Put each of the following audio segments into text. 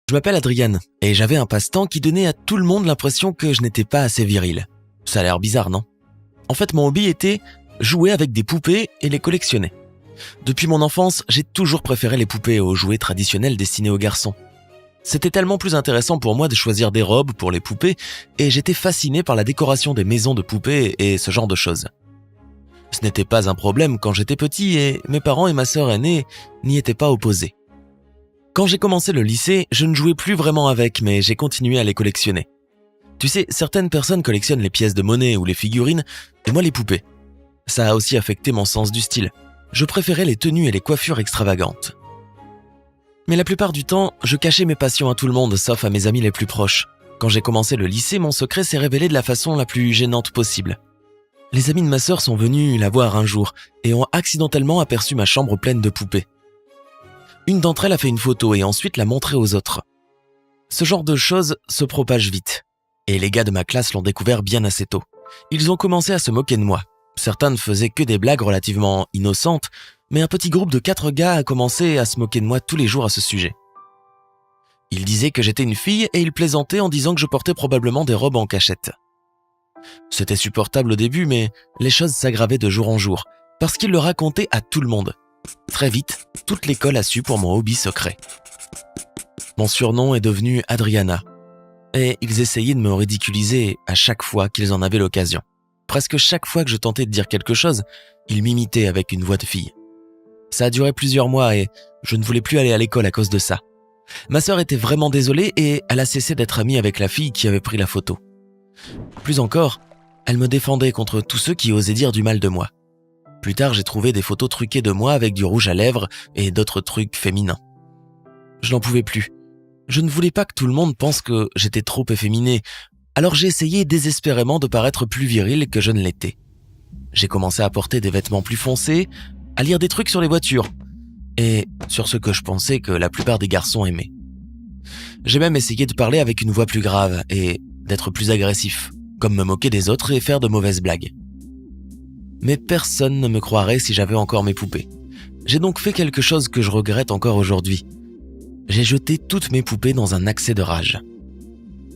Je m'appelle Adrian et j'avais un passe-temps qui donnait à tout le monde l'impression que je n'étais pas assez viril. Ça a l'air bizarre, non ? En fait, mon hobby était jouer avec des poupées et les collectionner. Depuis mon enfance, j'ai toujours préféré les poupées aux jouets traditionnels destinés aux garçons. C'était tellement plus intéressant pour moi de choisir des robes pour les poupées et j'étais fasciné par la décoration des maisons de poupées et ce genre de choses. Ce n'était pas un problème quand j'étais petit et mes parents et ma sœur aînée n'y étaient pas opposés. Quand j'ai commencé le lycée, je ne jouais plus vraiment avec, mais j'ai continué à les collectionner. Tu sais, certaines personnes collectionnent les pièces de monnaie ou les figurines, et moi les poupées. Ça a aussi affecté mon sens du style. Je préférais les tenues et les coiffures extravagantes. Mais la plupart du temps, je cachais mes passions à tout le monde, sauf à mes amis les plus proches. Quand j'ai commencé le lycée, mon secret s'est révélé de la façon la plus gênante possible. Les amis de ma sœur sont venus la voir un jour et ont accidentellement aperçu ma chambre pleine de poupées. Une d'entre elles a fait une photo et ensuite l'a montrée aux autres. Ce genre de choses se propage vite. Et les gars de ma classe l'ont découvert bien assez tôt. Ils ont commencé à se moquer de moi. Certains ne faisaient que des blagues relativement innocentes, mais un petit groupe de 4 gars a commencé à se moquer de moi tous les jours à ce sujet. Ils disaient que j'étais une fille et ils plaisantaient en disant que je portais probablement des robes en cachette. C'était supportable au début, mais les choses s'aggravaient de jour en jour, parce qu'ils le racontaient à tout le monde. Très vite, toute l'école a su pour mon hobby secret. Mon surnom est devenu Adriana, et ils essayaient de me ridiculiser à chaque fois qu'ils en avaient l'occasion. Presque chaque fois que je tentais de dire quelque chose, ils m'imitaient avec une voix de fille. Ça a duré plusieurs mois et je ne voulais plus aller à l'école à cause de ça. Ma sœur était vraiment désolée et elle a cessé d'être amie avec la fille qui avait pris la photo. Plus encore, elle me défendait contre tous ceux qui osaient dire du mal de moi. Plus tard, j'ai trouvé des photos truquées de moi avec du rouge à lèvres et d'autres trucs féminins. Je n'en pouvais plus. Je ne voulais pas que tout le monde pense que j'étais trop efféminé, alors j'ai essayé désespérément de paraître plus viril que je ne l'étais. J'ai commencé à porter des vêtements plus foncés, à lire des trucs sur les voitures, et sur ce que je pensais que la plupart des garçons aimaient. J'ai même essayé de parler avec une voix plus grave et d'être plus agressif, comme me moquer des autres et faire de mauvaises blagues. Mais personne ne me croirait si j'avais encore mes poupées. J'ai donc fait quelque chose que je regrette encore aujourd'hui. J'ai jeté toutes mes poupées dans un accès de rage.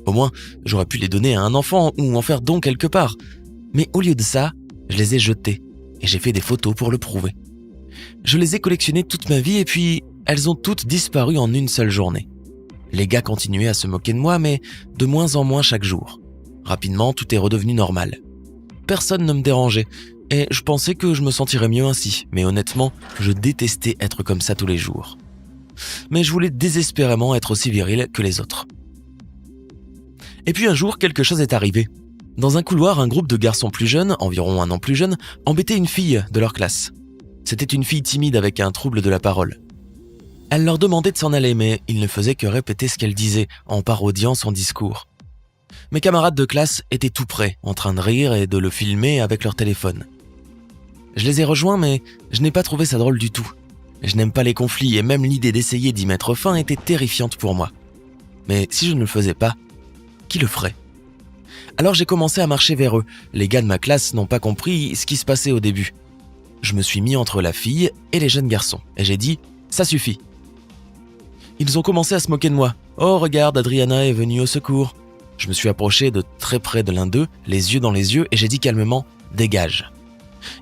Au moins, j'aurais pu les donner à un enfant ou en faire don quelque part. Mais au lieu de ça, je les ai jetées et j'ai fait des photos pour le prouver. Je les ai collectionnées toute ma vie et puis elles ont toutes disparu en une seule journée. Les gars continuaient à se moquer de moi, mais de moins en moins chaque jour. Rapidement, tout est redevenu normal. Personne ne me dérangeait et je pensais que je me sentirais mieux ainsi, mais honnêtement, je détestais être comme ça tous les jours. Mais je voulais désespérément être aussi viril que les autres. Et puis un jour, quelque chose est arrivé. Dans un couloir, un groupe de garçons plus jeunes, environ 1 an plus jeunes, embêtait une fille de leur classe. C'était une fille timide avec un trouble de la parole. Elle leur demandait de s'en aller, mais ils ne faisaient que répéter ce qu'elle disait, en parodiant son discours. Mes camarades de classe étaient tout près, en train de rire et de le filmer avec leur téléphone. Je les ai rejoints, mais je n'ai pas trouvé ça drôle du tout. Je n'aime pas les conflits et même l'idée d'essayer d'y mettre fin était terrifiante pour moi. Mais si je ne le faisais pas, qui le ferait ? Alors j'ai commencé à marcher vers eux. Les gars de ma classe n'ont pas compris ce qui se passait au début. Je me suis mis entre la fille et les jeunes garçons et j'ai dit « ça suffit ». Ils ont commencé à se moquer de moi. « Oh regarde, Adriana est venue au secours ». Je me suis approché de très près de l'un d'eux, les yeux dans les yeux et j'ai dit calmement « dégage ».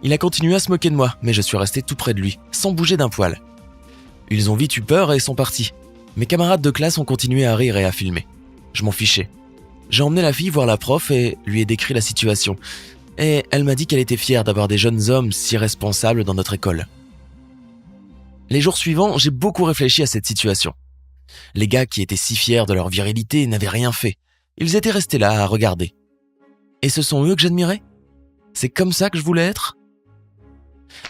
Il a continué à se moquer de moi, mais je suis resté tout près de lui, sans bouger d'un poil. Ils ont vite eu peur et sont partis. Mes camarades de classe ont continué à rire et à filmer. Je m'en fichais. J'ai emmené la fille voir la prof et lui ai décrit la situation. Et elle m'a dit qu'elle était fière d'avoir des jeunes hommes si responsables dans notre école. Les jours suivants, j'ai beaucoup réfléchi à cette situation. Les gars qui étaient si fiers de leur virilité n'avaient rien fait. Ils étaient restés là à regarder. Et ce sont eux que j'admirais ? C'est comme ça que je voulais être ?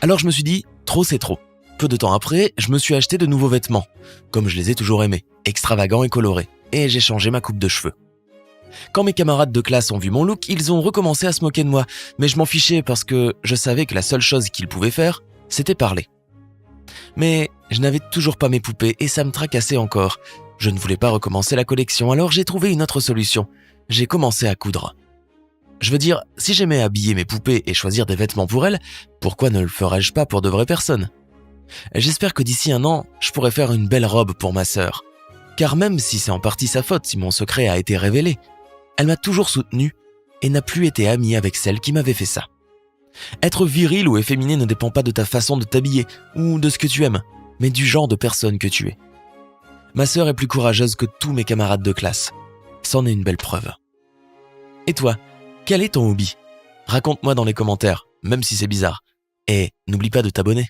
Alors je me suis dit, trop c'est trop. Peu de temps après, je me suis acheté de nouveaux vêtements, comme je les ai toujours aimés, extravagants et colorés, et j'ai changé ma coupe de cheveux. Quand mes camarades de classe ont vu mon look, ils ont recommencé à se moquer de moi, mais je m'en fichais parce que je savais que la seule chose qu'ils pouvaient faire, c'était parler. Mais je n'avais toujours pas mes poupées et ça me tracassait encore. Je ne voulais pas recommencer la collection, alors j'ai trouvé une autre solution. J'ai commencé à coudre. Je veux dire, si j'aimais habiller mes poupées et choisir des vêtements pour elles, pourquoi ne le ferais-je pas pour de vraies personnes ? J'espère que d'ici 1 an, je pourrai faire une belle robe pour ma sœur. Car même si c'est en partie sa faute si mon secret a été révélé, elle m'a toujours soutenu et n'a plus été amie avec celle qui m'avait fait ça. Être viril ou efféminé ne dépend pas de ta façon de t'habiller ou de ce que tu aimes, mais du genre de personne que tu es. Ma sœur est plus courageuse que tous mes camarades de classe. C'en est une belle preuve. Et toi, quel est ton hobby ? Raconte-moi dans les commentaires, même si c'est bizarre. Et n'oublie pas de t'abonner.